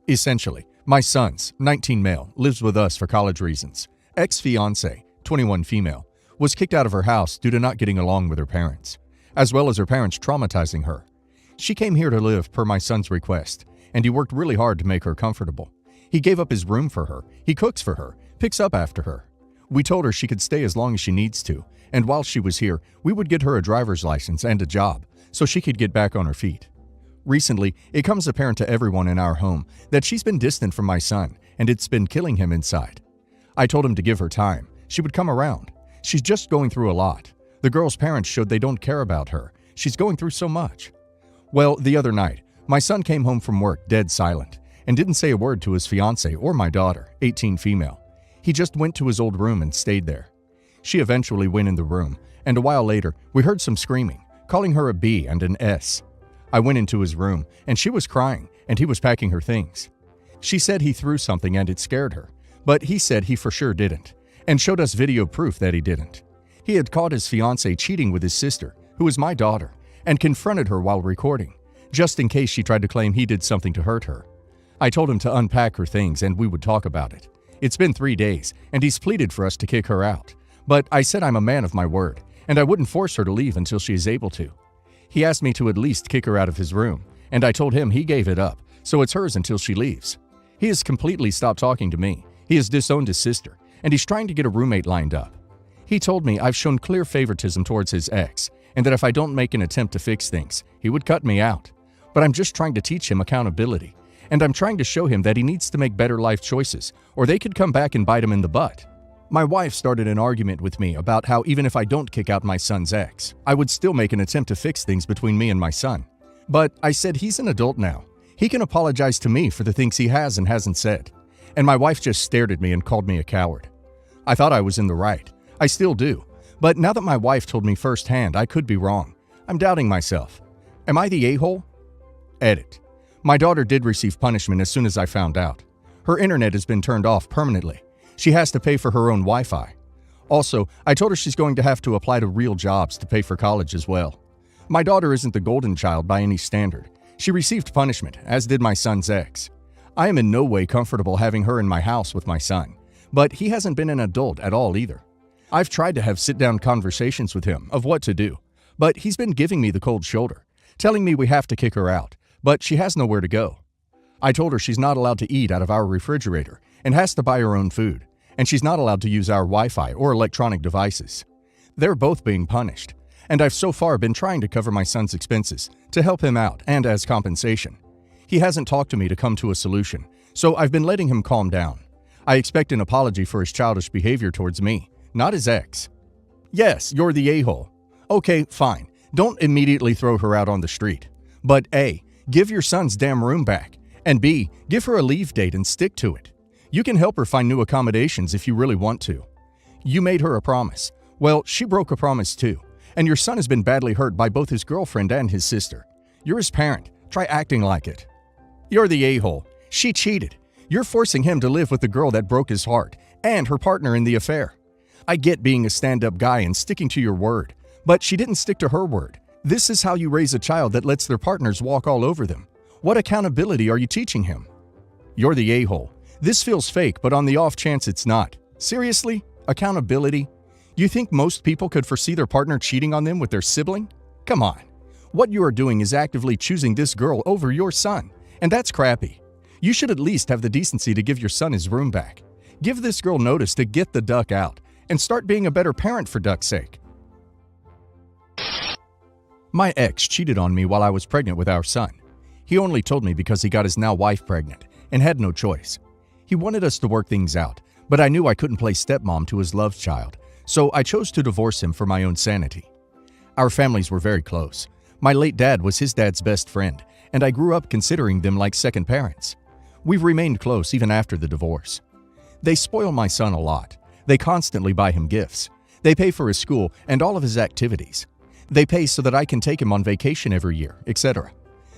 Essentially, my son's, 19 male, lives with us for college reasons. Ex-fiancée, 21 female, was kicked out of her house due to not getting along with her parents, as well as her parents traumatizing her. She came here to live per my son's request, and he worked really hard to make her comfortable. He gave up his room for her, he cooks for her, picks up after her. We told her she could stay as long as she needs to, and while she was here, we would get her a driver's license and a job, so she could get back on her feet. Recently, it comes apparent to everyone in our home that she's been distant from my son, and it's been killing him inside. I told him to give her time. She would come around. She's just going through a lot. The girl's parents showed they don't care about her. She's going through so much. Well, the other night, my son came home from work dead silent and didn't say a word to his fiancée or my daughter, 18 female. He just went to his old room and stayed there. She eventually went in the room, and a while later, we heard some screaming, calling her a B and an S. I went into his room, and she was crying, and he was packing her things. She said he threw something and it scared her, but he said he for sure didn't, and showed us video proof that he didn't. He had caught his fiancée cheating with his sister, who is my daughter, and confronted her while recording, just in case she tried to claim he did something to hurt her. I told him to unpack her things and we would talk about it. It's been 3 days, and he's pleaded for us to kick her out, but I said I'm a man of my word, and I wouldn't force her to leave until she is able to. He asked me to at least kick her out of his room, and I told him he gave it up, so it's hers until she leaves. He has completely stopped talking to me. He has disowned his sister, and he's trying to get a roommate lined up. He told me I've shown clear favoritism towards his ex, and that if I don't make an attempt to fix things, he would cut me out. But I'm just trying to teach him accountability, and I'm trying to show him that he needs to make better life choices, or they could come back and bite him in the butt. My wife started an argument with me about how even if I don't kick out my son's ex, I would still make an attempt to fix things between me and my son. But I said he's an adult now. He can apologize to me for the things he has and hasn't said. And my wife just stared at me and called me a coward. I thought I was in the right. I still do. But now that my wife told me firsthand I could be wrong, I'm doubting myself. Am I the a-hole? Edit. My daughter did receive punishment as soon as I found out. Her internet has been turned off permanently. She has to pay for her own Wi-Fi. Also, I told her she's going to have to apply to real jobs to pay for college as well. My daughter isn't the golden child by any standard. She received punishment, as did my son's ex. I am in no way comfortable having her in my house with my son, but he hasn't been an adult at all either. I've tried to have sit-down conversations with him of what to do, but he's been giving me the cold shoulder, telling me we have to kick her out, but she has nowhere to go. I told her she's not allowed to eat out of our refrigerator and has to buy her own food, and she's not allowed to use our Wi-Fi or electronic devices. They're both being punished, and I've so far been trying to cover my son's expenses to help him out and as compensation. He hasn't talked to me to come to a solution, so I've been letting him calm down. I expect an apology for his childish behavior towards me, not his ex. Yes, you're the a-hole. Okay, fine. Don't immediately throw her out on the street. But A, give your son's damn room back, and B, give her a leave date and stick to it. You can help her find new accommodations if you really want to. You made her a promise. Well, she broke a promise too, and your son has been badly hurt by both his girlfriend and his sister. You're his parent. Try acting like it. You're the a-hole. She cheated. You're forcing him to live with the girl that broke his heart and her partner in the affair. I get being a stand-up guy and sticking to your word, but she didn't stick to her word. This is how you raise a child that lets their partners walk all over them. What accountability are you teaching him? You're the a-hole. This feels fake, but on the off chance it's not. Seriously? Accountability? You think most people could foresee their partner cheating on them with their sibling? Come on. What you are doing is actively choosing this girl over your son, and that's crappy. You should at least have the decency to give your son his room back. Give this girl notice to get the duck out, and start being a better parent for duck's sake. My ex cheated on me while I was pregnant with our son. He only told me because he got his now wife pregnant and had no choice. He wanted us to work things out, but I knew I couldn't play stepmom to his love child, so I chose to divorce him for my own sanity. Our families were very close. My late dad was his dad's best friend, and I grew up considering them like second parents. We've remained close even after the divorce. They spoil my son a lot. They constantly buy him gifts. They pay for his school and all of his activities. They pay so that I can take him on vacation every year, etc.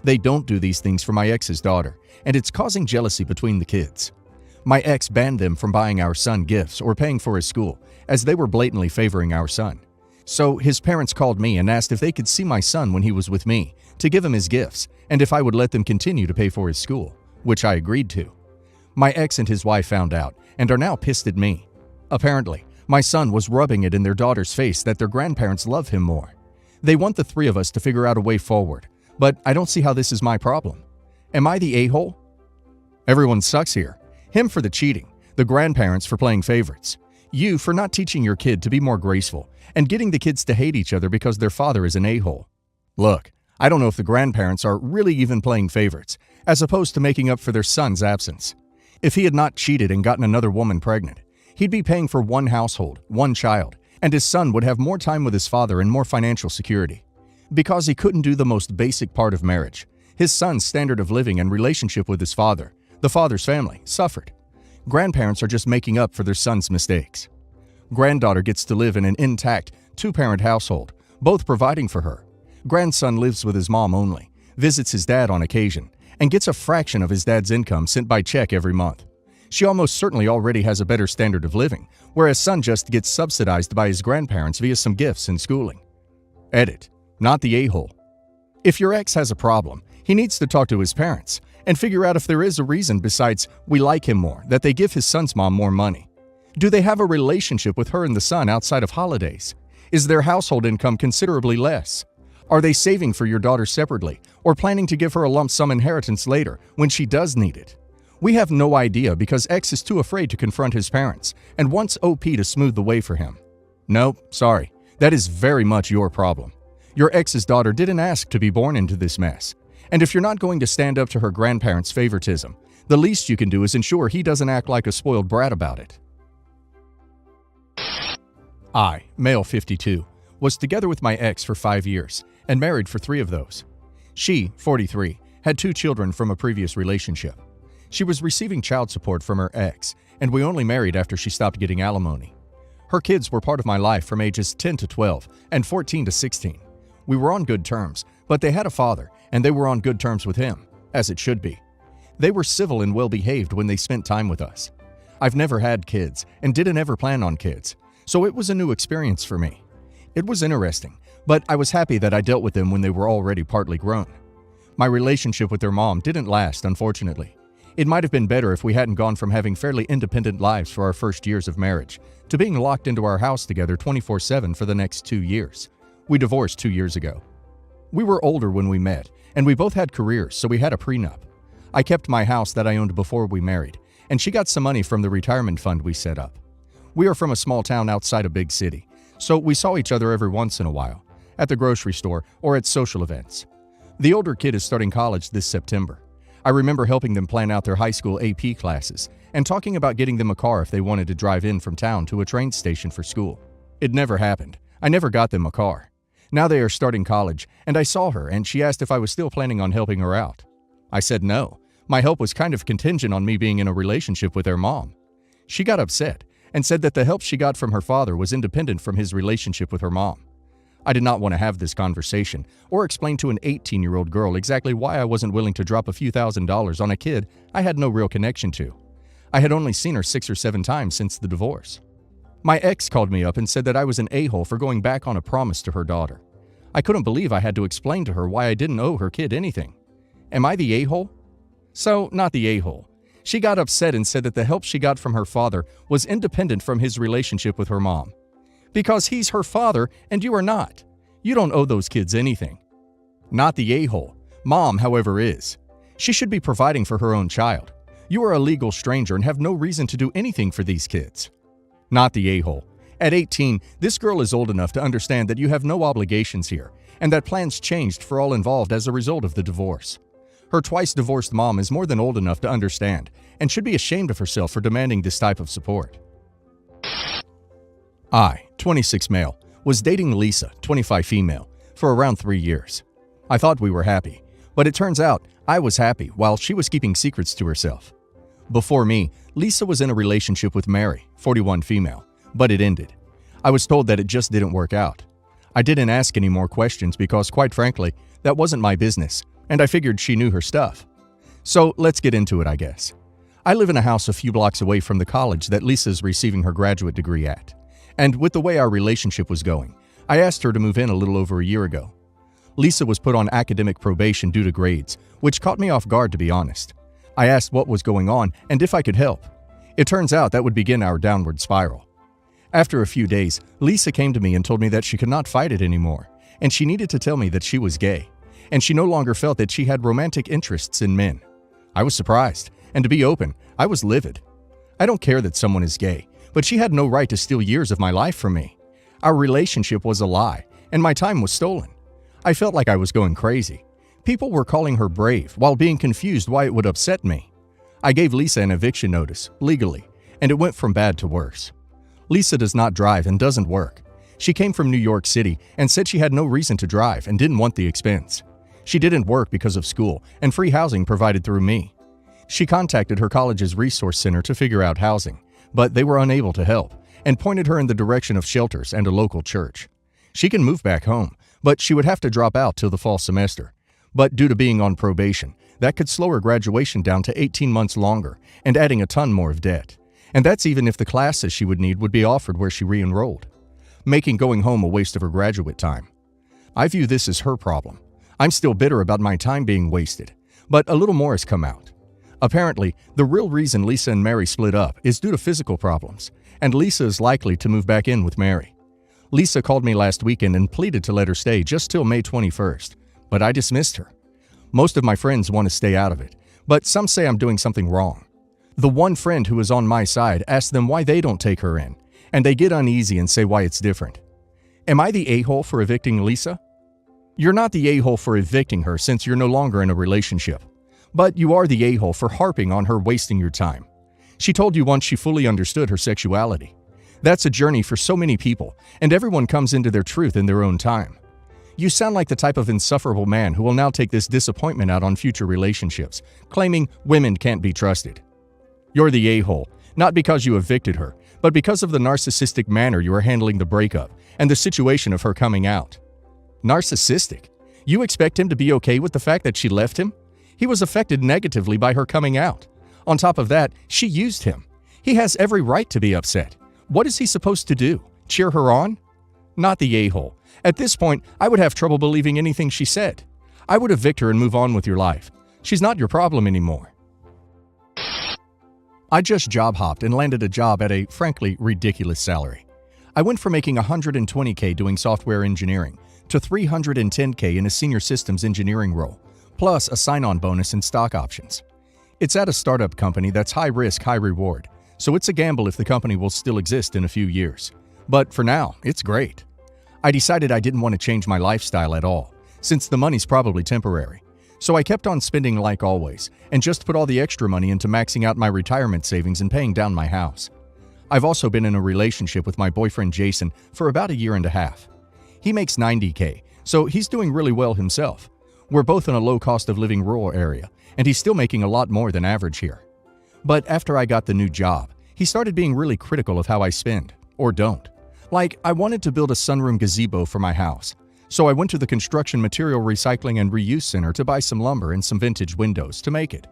They don't do these things for my ex's daughter, and it's causing jealousy between the kids. My ex banned them from buying our son gifts or paying for his school, as they were blatantly favoring our son. So his parents called me and asked if they could see my son when he was with me, to give him his gifts, and if I would let them continue to pay for his school, which I agreed to. My ex and his wife found out and are now pissed at me. Apparently, my son was rubbing it in their daughter's face that their grandparents love him more. They want the three of us to figure out a way forward, but I don't see how this is my problem. Am I the a-hole? Everyone sucks here. Him for the cheating, the grandparents for playing favorites, you for not teaching your kid to be more graceful, and getting the kids to hate each other because their father is an a-hole. Look, I don't know if the grandparents are really even playing favorites, as opposed to making up for their son's absence. If he had not cheated and gotten another woman pregnant, he'd be paying for one household, one child, and his son would have more time with his father and more financial security. Because he couldn't do the most basic part of marriage, his son's standard of living and relationship with his father, the father's family, suffered. Grandparents are just making up for their son's mistakes. Granddaughter gets to live in an intact, two-parent household, both providing for her. Grandson lives with his mom only, visits his dad on occasion, and gets a fraction of his dad's income sent by check every month. She almost certainly already has a better standard of living, whereas son just gets subsidized by his grandparents via some gifts and schooling. Edit. Not the a-hole. If your ex has a problem, he needs to talk to his parents and figure out if there is a reason besides we like him more that they give his son's mom more money. Do they have a relationship with her and the son outside of holidays? Is their household income considerably less? Are they saving for your daughter separately or planning to give her a lump sum inheritance later when she does need it? We have no idea because X is too afraid to confront his parents and wants OP to smooth the way for him. Nope, sorry, that is very much your problem. Your ex's daughter didn't ask to be born into this mess. And if you're not going to stand up to her grandparents' favoritism, the least you can do is ensure he doesn't act like a spoiled brat about it. I, male 52, was together with my ex for 5 years and married for 3 of those. She, 43, had 2 children from a previous relationship. She was receiving child support from her ex, and we only married after she stopped getting alimony. Her kids were part of my life from ages 10 to 12 and 14 to 16. We were on good terms, but they had a father, and they were on good terms with him, as it should be. They were civil and well-behaved when they spent time with us. I've never had kids and didn't ever plan on kids, so it was a new experience for me. It was interesting, but I was happy that I dealt with them when they were already partly grown. My relationship with their mom didn't last, unfortunately. It might have been better if we hadn't gone from having fairly independent lives for our first years of marriage to being locked into our house together 24/7 for the next 2 years. We divorced 2 years ago. We were older when we met, and we both had careers, so we had a prenup. I kept my house that I owned before we married, and she got some money from the retirement fund we set up. We are from a small town outside a big city, so we saw each other every once in a while, at the grocery store or at social events. The older kid is starting college this September. I remember helping them plan out their high school AP classes and talking about getting them a car if they wanted to drive in from town to a train station for school. It never happened. I never got them a car. Now they are starting college, and I saw her and she asked if I was still planning on helping her out. I said no. My help was kind of contingent on me being in a relationship with their mom. She got upset and said that the help she got from her father was independent from his relationship with her mom. I did not want to have this conversation or explain to an 18-year-old girl exactly why I wasn't willing to drop a few $1,000s on a kid I had no real connection to. I had only seen her 6 or 7 times since the divorce. My ex called me up and said that I was an a-hole for going back on a promise to her daughter. I couldn't believe I had to explain to her why I didn't owe her kid anything. Am I the a-hole? So, not the a-hole. She got upset and said that the help she got from her father was independent from his relationship with her mom. Because he's her father and you are not. You don't owe those kids anything. Not the a-hole. Mom, however, is. She should be providing for her own child. You are a legal stranger and have no reason to do anything for these kids. Not the a-hole. At 18, this girl is old enough to understand that you have no obligations here and that plans changed for all involved as a result of the divorce. Her twice-divorced mom is more than old enough to understand and should be ashamed of herself for demanding this type of support. I, 26 male, was dating Lisa, 25 female, for around 3 years. I thought we were happy, but it turns out I was happy while she was keeping secrets to herself. Before me, Lisa was in a relationship with Mary, 41 female, but it ended. I was told that it just didn't work out. I didn't ask any more questions because, quite frankly, that wasn't my business, and I figured she knew her stuff. So let's get into it, I guess. I live in a house a few blocks away from the college that Lisa's receiving her graduate degree at. And with the way our relationship was going, I asked her to move in a little over a year ago. Lisa was put on academic probation due to grades, which caught me off guard, to be honest. I asked what was going on and if I could help. It turns out that would begin our downward spiral. After a few days, Lisa came to me and told me that she could not fight it anymore, and she needed to tell me that she was gay, and she no longer felt that she had romantic interests in men. I was surprised, and to be open, I was livid. I don't care that someone is gay, but she had no right to steal years of my life from me. Our relationship was a lie, and my time was stolen. I felt like I was going crazy. People were calling her brave while being confused why it would upset me. I gave Lisa an eviction notice, legally, and it went from bad to worse. Lisa does not drive and doesn't work. She came from New York City and said she had no reason to drive and didn't want the expense. She didn't work because of school and free housing provided through me. She contacted her college's resource center to figure out housing, but they were unable to help and pointed her in the direction of shelters and a local church. She can move back home, but she would have to drop out till the fall semester. But due to being on probation, that could slow her graduation down to 18 months longer and adding a ton more of debt. And that's even if the classes she would need would be offered where she re-enrolled, making going home a waste of her graduate time. I view this as her problem. I'm still bitter about my time being wasted, but a little more has come out. Apparently, the real reason Lisa and Mary split up is due to physical problems, and Lisa is likely to move back in with Mary. Lisa called me last weekend and pleaded to let her stay just till May 21st, but I dismissed her. Most of my friends want to stay out of it, but some say I'm doing something wrong. The one friend who is on my side asked them why they don't take her in, and they get uneasy and say why it's different. Am I the a-hole for evicting Lisa? You're not the a-hole for evicting her since you're no longer in a relationship, but you are the a-hole for harping on her wasting your time. She told you once she fully understood her sexuality. That's a journey for so many people, and everyone comes into their truth in their own time. You sound like the type of insufferable man who will now take this disappointment out on future relationships, claiming women can't be trusted. You're the a-hole, not because you evicted her, but because of the narcissistic manner you are handling the breakup and the situation of her coming out. Narcissistic? You expect him to be okay with the fact that she left him? He was affected negatively by her coming out. On top of that, she used him. He has every right to be upset. What is he supposed to do? Cheer her on? Not the a-hole. At this point, I would have trouble believing anything she said. I would evict her and move on with your life. She's not your problem anymore. I just job hopped and landed a job at a, frankly, ridiculous salary. I went from making $120K doing software engineering to $310K in a senior systems engineering role, plus a sign-on bonus and stock options. It's at a startup company that's high risk, high reward, so it's a gamble if the company will still exist in a few years. But for now, it's great. I decided I didn't want to change my lifestyle at all, since the money's probably temporary. So I kept on spending like always, and just put all the extra money into maxing out my retirement savings and paying down my house. I've also been in a relationship with my boyfriend Jason for about a year and a half. He makes $90K, so he's doing really well himself. We're both in a low cost of living rural area, and he's still making a lot more than average here. But after I got the new job, he started being really critical of how I spend, or don't. Like, I wanted to build a sunroom gazebo for my house. So I went to the Construction Material Recycling and Reuse Center to buy some lumber and some vintage windows to make it.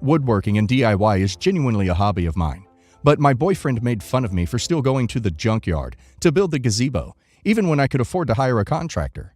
Woodworking and DIY is genuinely a hobby of mine, but my boyfriend made fun of me for still going to the junkyard to build the gazebo, even when I could afford to hire a contractor.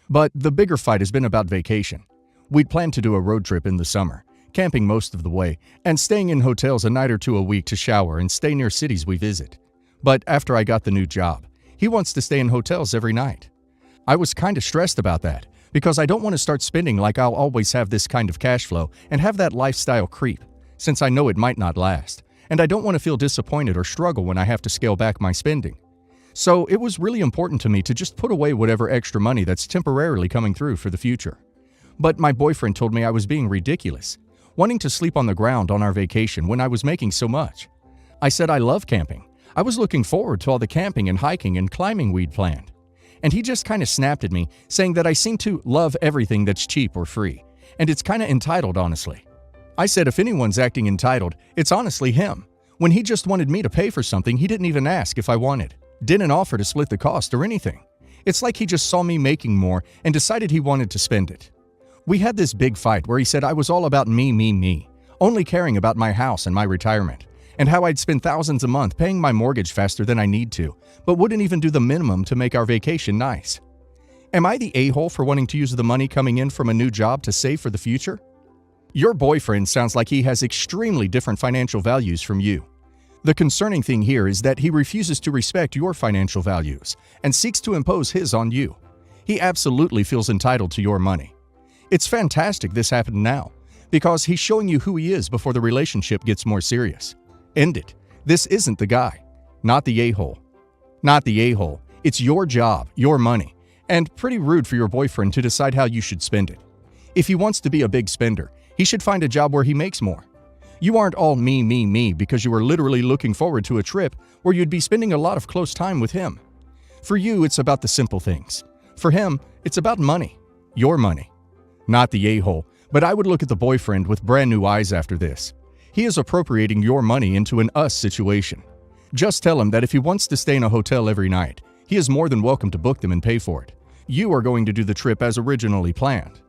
But the bigger fight has been about vacation. We'd planned to do a road trip in the summer, camping most of the way, and staying in hotels a night or two a week to shower and stay near cities we visit. But after I got the new job, he wants to stay in hotels every night. I was kind of stressed about that, because I don't want to start spending like I'll always have this kind of cash flow and have that lifestyle creep, since I know it might not last, and I don't want to feel disappointed or struggle when I have to scale back my spending. So it was really important to me to just put away whatever extra money that's temporarily coming through for the future. But my boyfriend told me I was being ridiculous, wanting to sleep on the ground on our vacation when I was making so much. I said I love camping. I was looking forward to all the camping and hiking and climbing we'd planned. And he just kind of snapped at me, saying that I seem to love everything that's cheap or free, and it's kind of entitled, honestly. I said if anyone's acting entitled, it's honestly him. When he just wanted me to pay for something he didn't even ask if I wanted, didn't offer to split the cost or anything. It's like he just saw me making more and decided he wanted to spend it. We had this big fight where he said I was all about me, only caring about my house and my retirement, and how I'd spend thousands a month paying my mortgage faster than I need to, but wouldn't even do the minimum to make our vacation nice. Am I the a-hole for wanting to use the money coming in from a new job to save for the future? Your boyfriend sounds like he has extremely different financial values from you. The concerning thing here is that he refuses to respect your financial values and seeks to impose his on you. He absolutely feels entitled to your money. It's fantastic this happened now, because he's showing you who he is before the relationship gets more serious. End it. This isn't the guy. Not the a-hole. Not the a-hole. It's your job, your money, and pretty rude for your boyfriend to decide how you should spend it. If he wants to be a big spender, he should find a job where he makes more. You aren't all me because you are literally looking forward to a trip where you'd be spending a lot of close time with him. For you, it's about the simple things. For him, it's about money. Your money. Not the a-hole, but I would look at the boyfriend with brand new eyes after this. He is appropriating your money into an us situation. Just tell him that if he wants to stay in a hotel every night, he is more than welcome to book them and pay for it. You are going to do the trip as originally planned.